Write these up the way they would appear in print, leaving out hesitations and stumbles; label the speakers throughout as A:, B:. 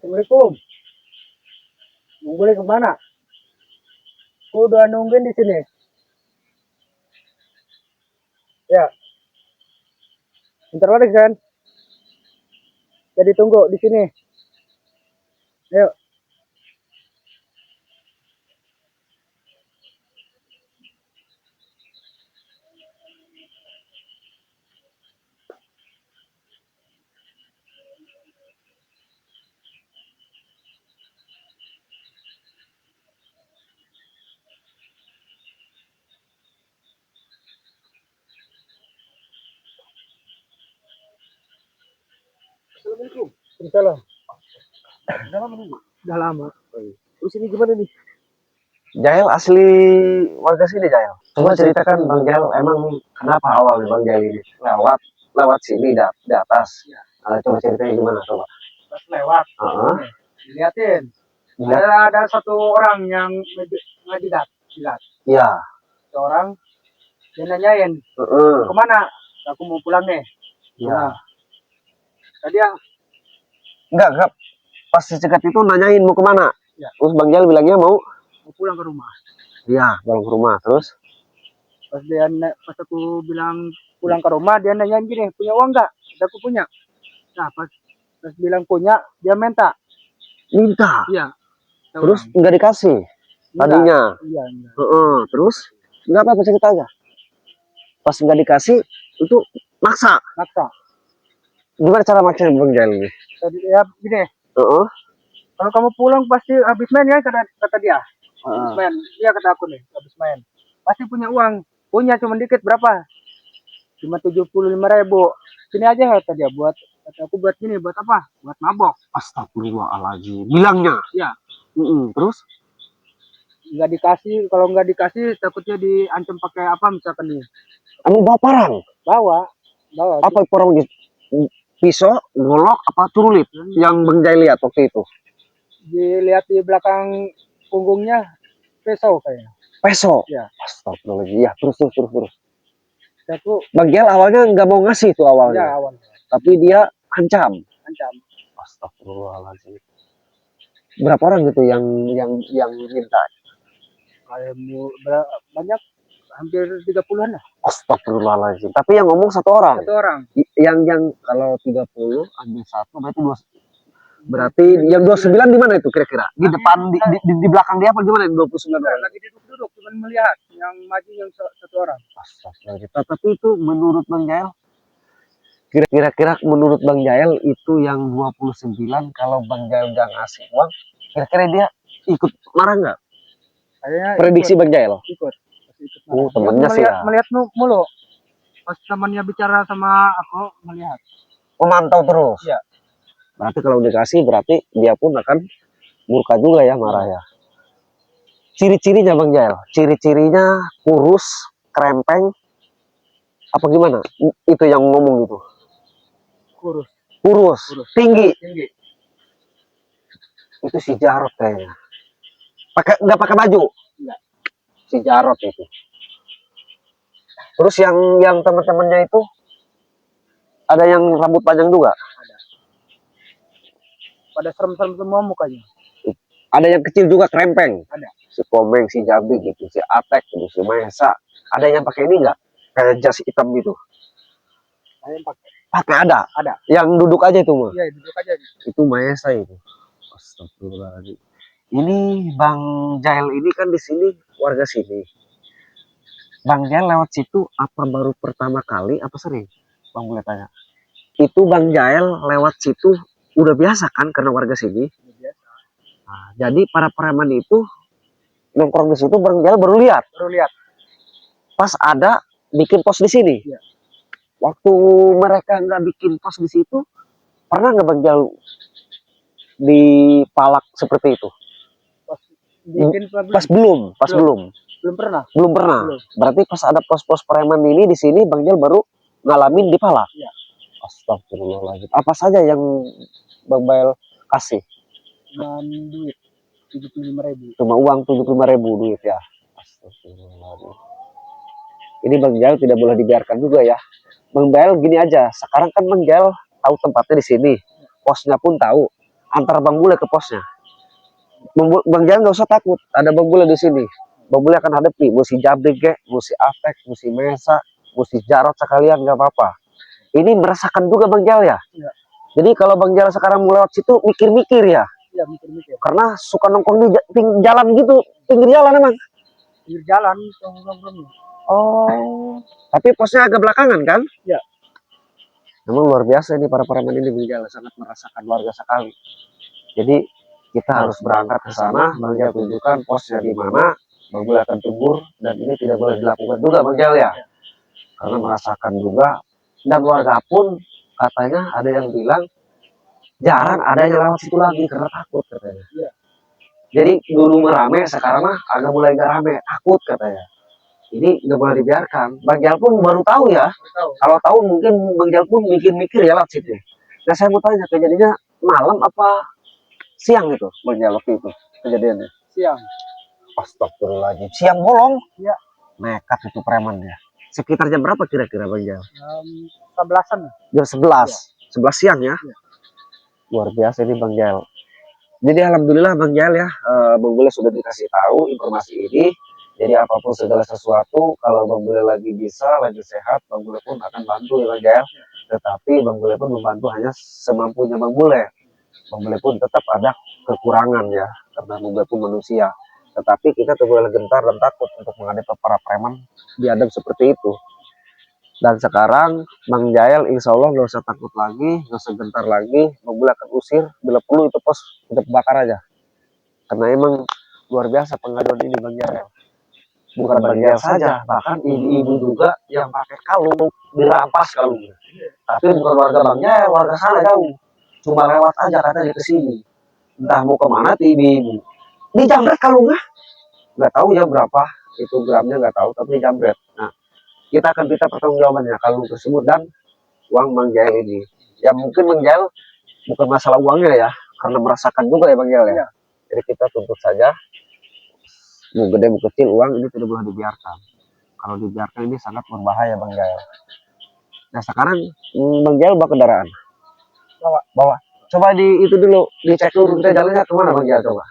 A: Assalamualaikum. Boleh kemana? Aku udah nungguin di sini. Ya, bentar lagi kan? Jadi tunggu di sini. Ayo. Assalamualaikum. Waalaikumsalam. Udah lama nih? Udah lama. Terus ini gimana nih?
B: Jael asli warga sini, Jael. Coba ceritakan Bang Jael, emang kenapa awalnya Bang Jael ini lewat sini di atas.
A: Ya.
B: Coba ceritanya gimana coba?
A: Pas lewat. Diliatin. Ada satu orang yang ngejilat.
B: Iya.
A: Seorang dia nanyain, kemana? Aku mau pulang nih.
B: Iya.
A: Tadi yang
B: Enggak. Pas dicegat itu nanyain mau kemana?
A: Ya.
B: Terus Bang Jael bilangnya mau
A: pulang ke rumah.
B: Iya, pulang ke rumah. Terus?
A: Pas aku bilang pulang ke rumah, dia nanyain gini, punya uang nggak? Aku punya. Nah, pas bilang punya, dia minta. Iya.
B: Terus nggak dikasih tadinya.
A: Iya.
B: Terus nggak apa-apa, cerita aja. Pas nggak dikasih itu maksa. Gimana cara maksa Bang Jael ini?
A: Ya gini. Kalau kamu pulang pasti habis main ya, kata dia. Habis main. Iya, kata aku nih, habis main. Pasti punya uang. Punya cuma dikit, berapa? Cuma 75.000. Sini aja kata dia, kata aku buat gini, buat apa? Buat mabok.
B: Astagfirullahaladzim. Bilangnya?
A: Iya.
B: Terus?
A: Nggak dikasih, kalau nggak dikasih takutnya diancam pakai apa misalkan nih.
B: Kamu bawa parang?
A: Bawa.
B: Apa parang gitu? Pisau, golok, apa turulit yang Bang Jael lihat waktu itu?
A: Dilihat di belakang punggungnya pisau kayaknya.
B: Pisau?
A: Ya.
B: Astagfirullahaladzim. Ya, terus.
A: Aku,
B: Bang Jael awalnya nggak mau ngasih tuh awalnya.
A: Ya, awalnya.
B: Tapi dia ancam.
A: Astagfirullahaladzim.
B: Berapa orang gitu yang minta?
A: Banyak, hampir 30-an lah.
B: Astagfirullahaladzim. Tapi yang ngomong satu orang. Yang kalau 30 ambil satu berarti 2. Berarti yang 29 di mana itu kira-kira? Di depan di belakang dia apa gimana yang 29 orang?
A: Lagi duduk cuma melihat yang maju yang satu orang.
B: Astagfirullahaladzim. Tapi itu menurut Bang Jael, kira-kira menurut Bang Jael itu yang 29 kalau Bang Jael nggak ngasih uang, kira-kira dia ikut marah nggak? Prediksi Bang Jael?
A: Ikut.
B: Temennya sih ya.
A: Melihat mulu. Pas temannya bicara sama aku, melihat.
B: Memantau terus.
A: Iya.
B: Berarti kalau dikasih berarti dia pun akan murka juga ya, marah ya. Ciri-cirinya Bang Jael, ciri-cirinya kurus, krempeng, apa gimana? Itu yang ngomong itu. Kurus. Tinggi. Itu si Jarot kayaknya. Nggak pakai baju?
A: Enggak.
B: Si Jarot itu. Terus yang teman-temannya itu ada yang rambut panjang juga?
A: Ada. Pada serem-serem semua mukanya.
B: Ada yang kecil juga krempeng?
A: Ada.
B: Si Komeng, si Jambi gitu, si Atek gitu, si Maesa. Ada yang pakai ini nggak? Kayak jas hitam gitu?
A: Ada yang
B: pakai ada?
A: Ada.
B: Yang duduk aja itu mah?
A: Iya, duduk aja.
B: Itu Maesa itu. Astagfirullahaladzim. Ini Bang Jael ini kan di sini warga sini. Bang Jael lewat situ apa baru pertama kali apa sering? Bang boleh tanya. Itu Bang Jael lewat situ udah biasa kan karena warga sini?
A: Biasa.
B: Nah, jadi para preman itu nongkrong di situ Bang Jael baru lihat. Pas ada bikin pos di sini.
A: Ya.
B: Waktu mereka nggak bikin pos di situ, pernah nggak Bang Jael dipalak seperti itu? Belum pernah. Berarti pas ada pos-pos preman ini di sini Bang Jael baru ngalamin dipalak.
A: Ya.
B: Astagfirullahaladzim. Apa saja yang Bang Jael kasih?
A: Cuma duit 75.000.
B: Cuma uang 75.000 duit ya. Astagfirullahaladzim. Ini Bang Jael tidak boleh dibiarkan juga ya. Bang Jael gini aja. Sekarang kan Bang Jael tahu tempatnya di sini. Posnya pun tahu. antara Bang Bule ke posnya. Bang Jail nggak usah takut, ada Bang Bule di sini. Bang Bule akan hadapi, musi Jabrik ke, musi Afek, musi Mesa, musi Jarot sekalian nggak apa-apa. Ini merasakan juga Bang Jail ya.
A: Iya.
B: Jadi kalau Bang Jail sekarang mau lewat situ mikir-mikir ya.
A: Iya, mikir-mikir.
B: Karena suka nongkrong di jalan gitu, pinggir jalan emang.
A: Pinggir jalan nongkrongnya.
B: Oh, tapi posnya agak belakangan kan?
A: Iya.
B: Memang luar biasa ini para preman ini Bang Jail, sangat merasakan warga sekali. Jadi kita harus berangkat ke sana, Bang Jail tunjukkan posnya di mana, Bang Jail akan tunggu, dan ini tidak boleh dilakukan juga Bang Jail ya. Karena merasakan juga, dan warga pun katanya ada yang bilang jarang ada yang lewat situ lagi karena takut katanya.
A: Iya.
B: Jadi dulu merame, sekarang mah agak mulai gak rame, takut katanya. Ini nggak boleh dibiarkan. Bang Jail pun baru tahu ya. Kalau tahu mungkin Bang Jail pun mikir-mikir ya lewat situ. Nah saya mau tanya kejadiannya malam apa siang itu Bang Jail waktu itu kejadiannya?
A: Siang.
B: Astagfirullahaladzim. Siang bolong?
A: Iya.
B: Nekat itu preman ya. Sekitar jam berapa kira-kira Bang Jail?
A: 11-an.
B: Jam 11. 11 siang ya?
A: Iya.
B: Luar biasa ini Bang Jail. Jadi alhamdulillah Bang Jail ya, Bang Bule sudah dikasih tahu informasi ini. Jadi apapun segala sesuatu, kalau Bang Bule lagi bisa, lagi sehat, Bang Bule pun akan bantu ya Bang Jail. Tetapi Bang Bule pun membantu hanya semampunya Bang Bule. Bang Bule pun tetap ada kekurangan ya, karena Bang Bule pun manusia. Tetapi kita tidak boleh gentar dan takut untuk menghadapi para preman biadab seperti itu. Dan sekarang Bang Jail insya Allah nggak usah takut lagi, nggak usah gentar lagi. Bang Bule akan usir, bila perlu itu pos kita bakar aja. Karena emang luar biasa pengaduan ini Bang Jail. Bukan Bang Jail saja, bahkan ibu-ibu juga yang pakai kalung dirampas kalungnya. Tapi bukan warga Bang Jail, warga sana jauh. Cuma lewat aja katanya ke sini. Entah mau kemana tuh ibu-ibu. Dijamret kalungnya. Nggak tahu ya berapa itu gramnya, nggak tahu, tapi dijamret. Nah, kita akan minta pertanggungjawabannya kalung tersebut dan uang Bang Jail ini. Ya mungkin Bang Jail bukan masalah uangnya ya, karena merasakan juga ya Bang Jail ya. Jadi kita tuntut saja. Mau gede mau kecil uang ini tidak boleh dibiarkan. Kalau dibiarkan ini sangat berbahaya Bang Jail. Nah sekarang Bang Jail bawa kendaraan. Bawa. Coba di itu dulu, dicek dulu kita jalannya kemana Bang Jail coba.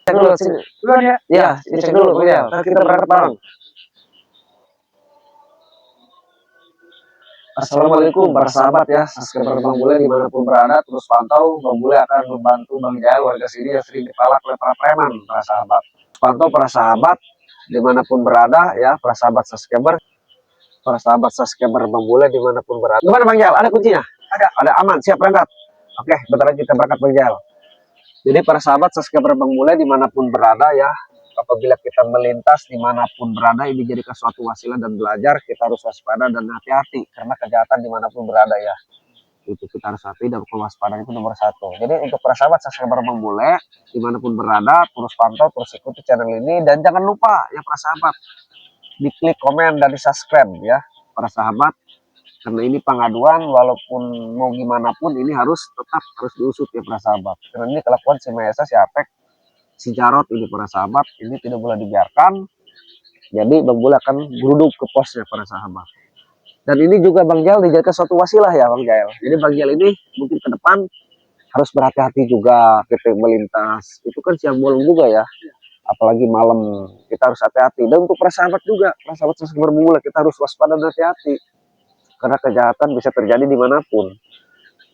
B: Cek dulu sini.
A: Duluan ya.
B: Iya, dicek dulu Bang Jail. Ntar kita berangkat bareng. Assalamualaikum para sahabat ya, subscriber Bang Bule dimanapun berada, terus pantau Bang Bule akan membantu Bang Jail warga sini yang sering dipalak oleh para preman para sahabat. Pantau para sahabat dimanapun berada ya, para sahabat subscriber Bang Bule dimanapun berada. Gimana Bang Jail? Ada kuncinya? Ada aman, siap berangkat. Oke, bentar lagi kita berangkat Bang Jail. Jadi para sahabat subscriber Bang Bule dimanapun berada ya, apabila kita melintas dimanapun berada ini jadikan suatu wasilah dan belajar, kita harus waspada dan hati-hati karena kejahatan dimanapun berada ya, itu kita harus hati dan kewaspadaan itu nomor satu. Jadi untuk para sahabat subscriber Bang Bule dimanapun berada, terus pantau, terus ikuti channel ini, dan jangan lupa ya para sahabat diklik komen dan di subscribe ya para sahabat, karena ini pengaduan walaupun mau gimana pun ini tetap harus diusut ya para sahabat, karena ini kelakuan si Mesa, si Apek, si Jarot ini para sahabat, ini tidak boleh dibiarkan. Jadi Bang Bule akan geruduk ke posnya para sahabat. Dan ini juga Bang Jail dijadikan suatu wasilah ya Bang Jail. Jadi Bang Jail ini mungkin ke depan harus berhati-hati juga ketika melintas. Itu kan siang bolong juga ya. Apalagi malam kita harus hati-hati. Dan untuk para sahabat juga, para sahabat subscriber Bang Bule kita harus waspada dan hati-hati. Karena kejahatan bisa terjadi dimanapun.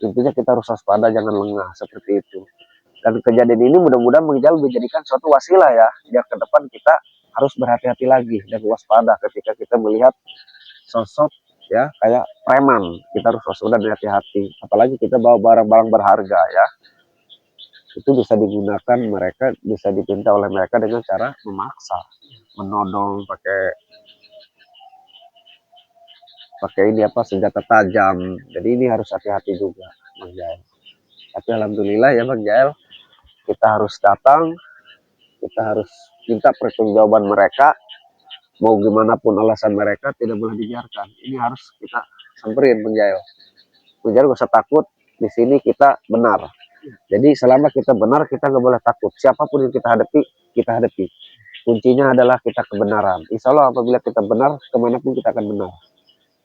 B: Intinya kita harus waspada, jangan lengah seperti itu. Dan kejadian ini mudah-mudahan Bang Jail menjadikan suatu wasilah ya, biar ke depan kita harus berhati-hati lagi dan waspada ketika kita melihat sosok ya kayak preman. Kita harus waspada dan hati-hati, apalagi kita bawa barang-barang berharga ya, itu bisa digunakan, mereka bisa dipinta oleh mereka dengan cara memaksa, menodong pakai ini apa, senjata tajam. Jadi ini harus hati-hati juga Bang Jail. Tapi alhamdulillah ya Bang Jail, kita harus datang, kita harus minta pertanggungjawaban mereka, mau gimana pun alasan mereka tidak boleh dibiarkan. Ini harus kita samperin Bang Jail. Bang Jail gak usah takut, di sini kita benar. Jadi selama kita benar kita nggak boleh takut. Siapapun yang kita hadapi. Kuncinya adalah kita kebenaran. Insya Allah apabila kita benar, kemanapun kita akan benar.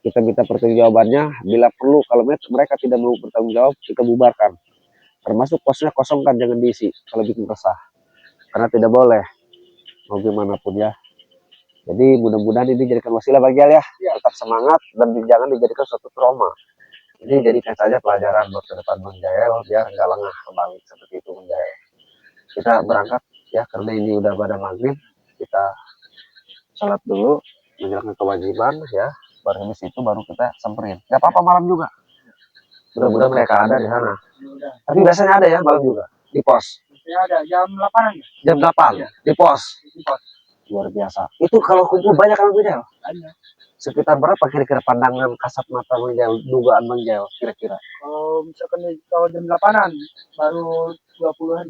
B: Kita minta pertanggungjawabannya, bila perlu kalau mereka tidak mau bertanggung jawab, kita bubarkan. Termasuk posnya kosongkan, jangan diisi kalau bikin resah. Karena tidak boleh, mau gimana pun ya. Jadi mudah-mudahan ini dijadikan wasilah bagi ya, tetap semangat dan jangan dijadikan suatu trauma. Ini jadikan saja pelajaran buat ke depan Bang Jael biar nggak lengah kembali seperti itu Bang Jael. Kita berangkat ya karena ini udah pada maghrib, kita sholat dulu menjalankan kewajiban ya. Baru habis itu baru kita samperin. Gak apa-apa malam juga. Mudah-mudahan mereka ada di sana. Tapi biasanya ada ya malam juga di pos.
A: Biasanya ada jam 8-an ya?
B: Jam 8
A: Ya.
B: di pos.
A: Di pos.
B: Luar biasa. Itu kalau kumpul banyak kan Bang Jael?
A: Banyak.
B: Sekitar berapa kira-kira pandangan kasat mata Bang Jael, dugaan Bang Jael kira-kira?
A: Kalau misalkan kalau jam 8-an baru 20-an.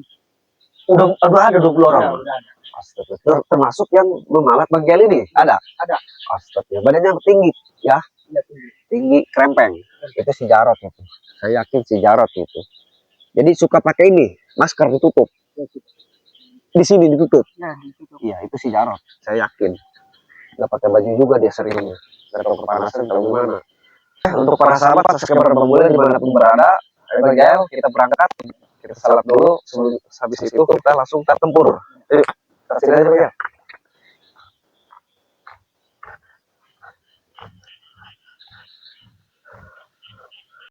B: Udah ada 20 orang.
A: Ya, udah ada.
B: Astaga. Termasuk yang memalat Bang Jael ini? Ada?
A: Ada.
B: Astaga. Badannya tinggi ya?
A: Iya, tinggi.
B: Tinggi, krempeng. Itu si Jarot itu. Saya yakin si Jarot itu. Jadi suka pakai ini, masker ditutup. Di sini ditutup.
A: Ya, ditutup.
B: Iya, itu si Jarot. Saya yakin. Nggak pakai baju juga dia seringnya. Kalau kepanasan kalau gimana. Untuk para sahabat, subscriber Bang Bule dimanapun berada, Bang Jael, kita berangkat. Kita salat dulu. Habis itu kita langsung tempur. Yuk, kasih aja Bang Jael.